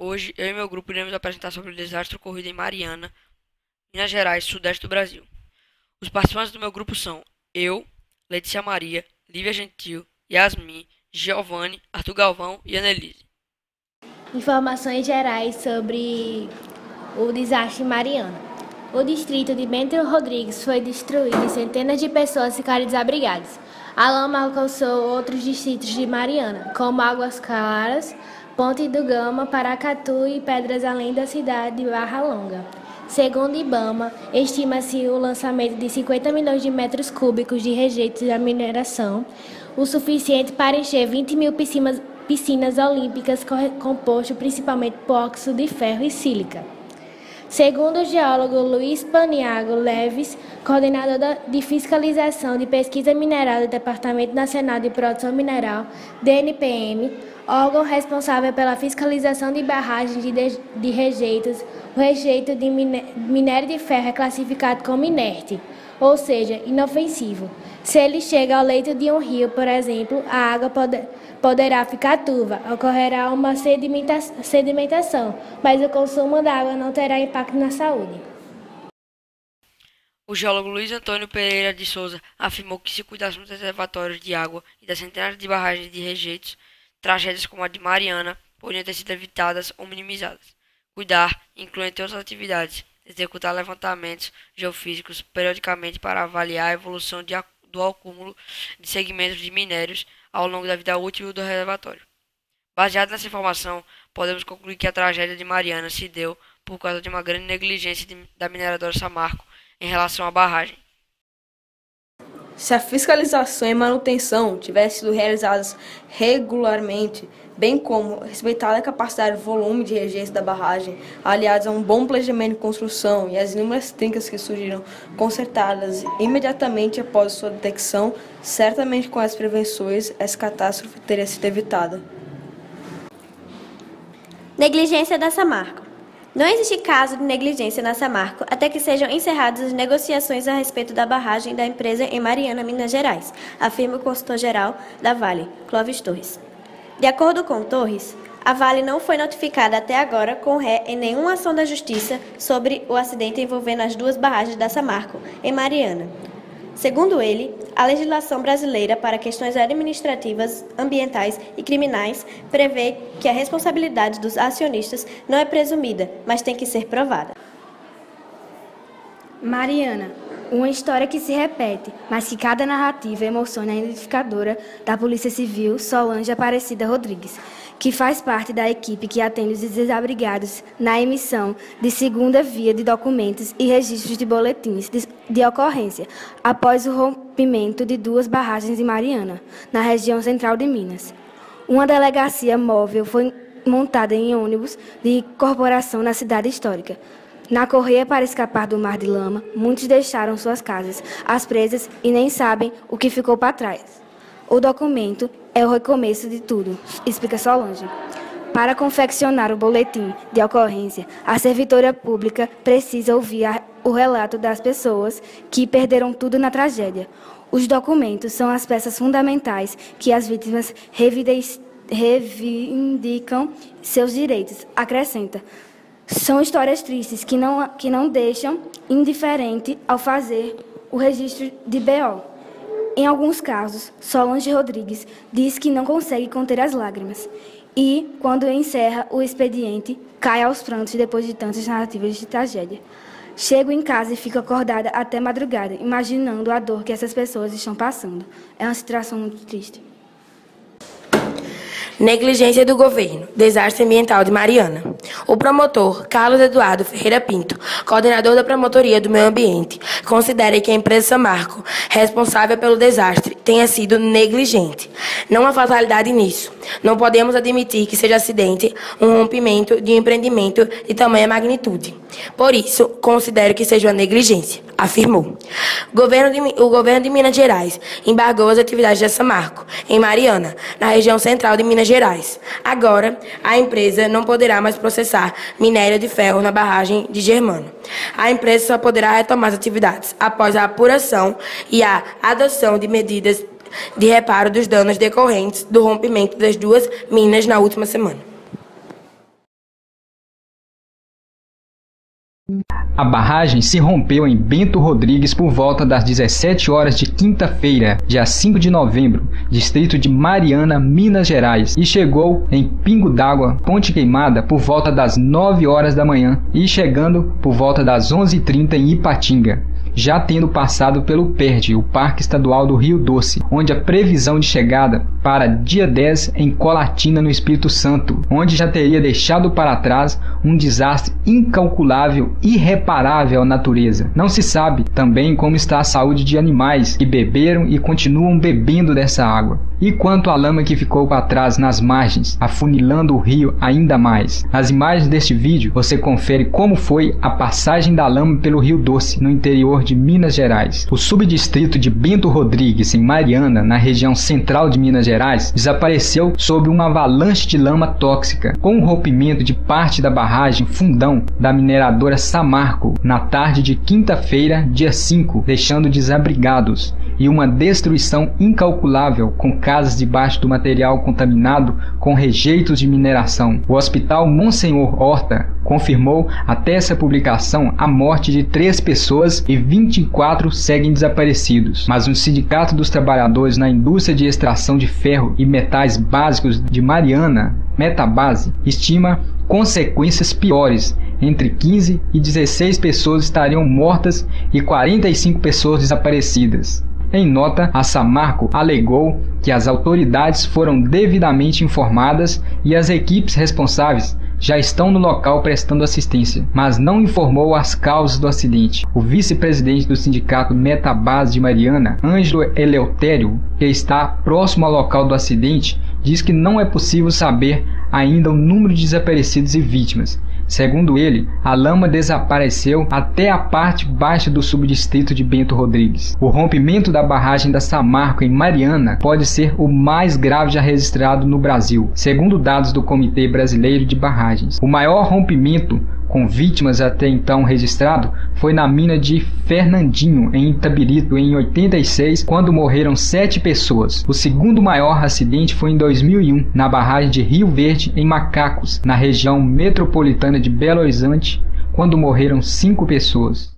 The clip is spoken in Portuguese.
Hoje, eu e meu grupo iremos apresentar sobre o desastre ocorrido em Mariana, Minas Gerais, sudeste do Brasil. Os participantes do meu grupo são eu, Letícia Maria, Lívia Gentil, Yasmin, Giovanni, Arthur Galvão e Annelise. Informações gerais sobre o desastre em Mariana. O distrito de Bento Rodrigues foi destruído e centenas de pessoas ficaram desabrigadas. A lama alcançou outros distritos de Mariana, como Águas Claras, Ponte do Gama, Paracatu e Pedras, além da cidade de Barra Longa. Segundo IBAMA, estima-se o lançamento de 50 milhões de metros cúbicos de rejeitos da mineração, o suficiente para encher 20 mil piscinas olímpicas composto principalmente por óxido de ferro e sílica. Segundo o geólogo Luiz Paniago Leves, coordenador de fiscalização de pesquisa mineral do Departamento Nacional de Produção Mineral, DNPM, órgão responsável pela fiscalização de barragens de rejeitos, o rejeito de minério de ferro é classificado como inerte, ou seja, inofensivo. Se ele chega ao leito de um rio, por exemplo, a água poderá ficar turva, ocorrerá uma sedimentação, mas o consumo da água não terá impacto na saúde. O geólogo Luiz Antônio Pereira de Souza afirmou que se cuidássemos dos reservatórios de água e das centenas de barragens de rejeitos, tragédias como a de Mariana poderiam ter sido evitadas ou minimizadas. Cuidar inclui, entre outras atividades, executar levantamentos geofísicos periodicamente para avaliar a evolução do acúmulo de segmentos de minérios ao longo da vida útil do reservatório. Baseado nessa informação, podemos concluir que a tragédia de Mariana se deu por causa de uma grande negligência da mineradora Samarco em relação à barragem. Se a fiscalização e manutenção tivessem sido realizadas regularmente, bem como respeitada a capacidade e volume de rejeitos da barragem, aliados a um bom planejamento de construção e as inúmeras trincas que surgiram consertadas imediatamente após sua detecção, certamente com as prevenções, essa catástrofe teria sido evitada. Negligência da Samarco. Não existe caso de negligência na Samarco até que sejam encerradas as negociações a respeito da barragem da empresa em Mariana, Minas Gerais, afirma o consultor-geral da Vale, Clóvis Torres. De acordo com Torres, a Vale não foi notificada até agora com ré em nenhuma ação da Justiça sobre o acidente envolvendo as duas barragens da Samarco, em Mariana. Segundo ele, a legislação brasileira para questões administrativas, ambientais e criminais prevê que a responsabilidade dos acionistas não é presumida, mas tem que ser provada. Mariana, uma história que se repete, mas que cada narrativa emociona a identificadora da Polícia Civil Solange Aparecida Rodrigues, que faz parte da equipe que atende os desabrigados na emissão de segunda via de documentos e registros de boletins de ocorrência, após o rompimento de duas barragens em Mariana, na região central de Minas. Uma delegacia móvel foi montada em ônibus de corporação na cidade histórica. Na correia para escapar do mar de lama, muitos deixaram suas casas, as presas, e nem sabem o que ficou para trás. O documento é o recomeço de tudo, explica Solange. Para confeccionar o boletim de ocorrência, a servidora pública precisa ouvir o relato das pessoas que perderam tudo na tragédia. Os documentos são as peças fundamentais que as vítimas reivindicam seus direitos, acrescenta. São histórias tristes que não deixam indiferente ao fazer o registro de BO. Em alguns casos, Solange Rodrigues diz que não consegue conter as lágrimas e, quando encerra o expediente, cai aos prantos depois de tantas narrativas de tragédia. Chego em casa e fico acordada até madrugada, imaginando a dor que essas pessoas estão passando. É uma situação muito triste. Negligência do governo. Desastre ambiental de Mariana. O promotor Carlos Eduardo Ferreira Pinto, coordenador da Promotoria do Meio Ambiente, considera que a empresa Samarco, responsável pelo desastre, tenha sido negligente. Não há fatalidade nisso. Não podemos admitir que seja acidente um rompimento de um empreendimento de tamanha magnitude. Por isso, considero que seja uma negligência, afirmou. O governo de Minas Gerais embargou as atividades da Samarco, em Mariana, na região central de Minas Gerais. Agora, a empresa não poderá mais processar minério de ferro na barragem de Germano. A empresa só poderá retomar as atividades após a apuração e a adoção de medidas de reparo dos danos decorrentes do rompimento das duas minas na última semana. A barragem se rompeu em Bento Rodrigues por volta das 17 horas de quinta-feira, dia 5 de novembro, distrito de Mariana, Minas Gerais, e chegou em Pingo d'Água, Ponte Queimada, por volta das 9 horas da manhã e chegando por volta das 11h30 em Ipatinga, já tendo passado pelo PERD, o Parque Estadual do Rio Doce, onde a previsão de chegada para dia 10 em Colatina, no Espírito Santo, onde já teria deixado para trás um desastre incalculável e irreparável à natureza. Não se sabe também como está a saúde de animais que beberam e continuam bebendo dessa água. E quanto à lama que ficou para trás nas margens, afunilando o rio ainda mais. Nas imagens deste vídeo, você confere como foi a passagem da lama pelo Rio Doce, no interior de Minas Gerais. O subdistrito de Bento Rodrigues, em Mariana, na região central de Minas Gerais, desapareceu sob uma avalanche de lama tóxica, com o rompimento de parte da barragem Fundão da mineradora Samarco, na tarde de quinta-feira, dia 5, deixando desabrigados, e uma destruição incalculável com casas debaixo do material contaminado com rejeitos de mineração. O Hospital Monsenhor Horta confirmou até essa publicação a morte de 3 pessoas e 24 seguem desaparecidos. Mas o Sindicato dos Trabalhadores na Indústria de Extração de Ferro e Metais Básicos de Mariana, Metabase, estima consequências piores. Entre 15 e 16 pessoas estariam mortas e 45 pessoas desaparecidas. Em nota, a Samarco alegou que as autoridades foram devidamente informadas e as equipes responsáveis já estão no local prestando assistência, mas não informou as causas do acidente. O vice-presidente do sindicato Metabase de Mariana, Ângelo Eleutério, que está próximo ao local do acidente, diz que não é possível saber ainda o número de desaparecidos e vítimas. Segundo ele, a lama desapareceu até a parte baixa do subdistrito de Bento Rodrigues. O rompimento da barragem da Samarco em Mariana pode ser o mais grave já registrado no Brasil, segundo dados do Comitê Brasileiro de Barragens. O maior rompimento com vítimas até então registrado foi na mina de Fernandinho, em Itabirito, em 86, quando morreram 7 pessoas. O segundo maior acidente foi em 2001, na barragem de Rio Verde, em Macacos, na região metropolitana de Belo Horizonte, quando morreram 5 pessoas.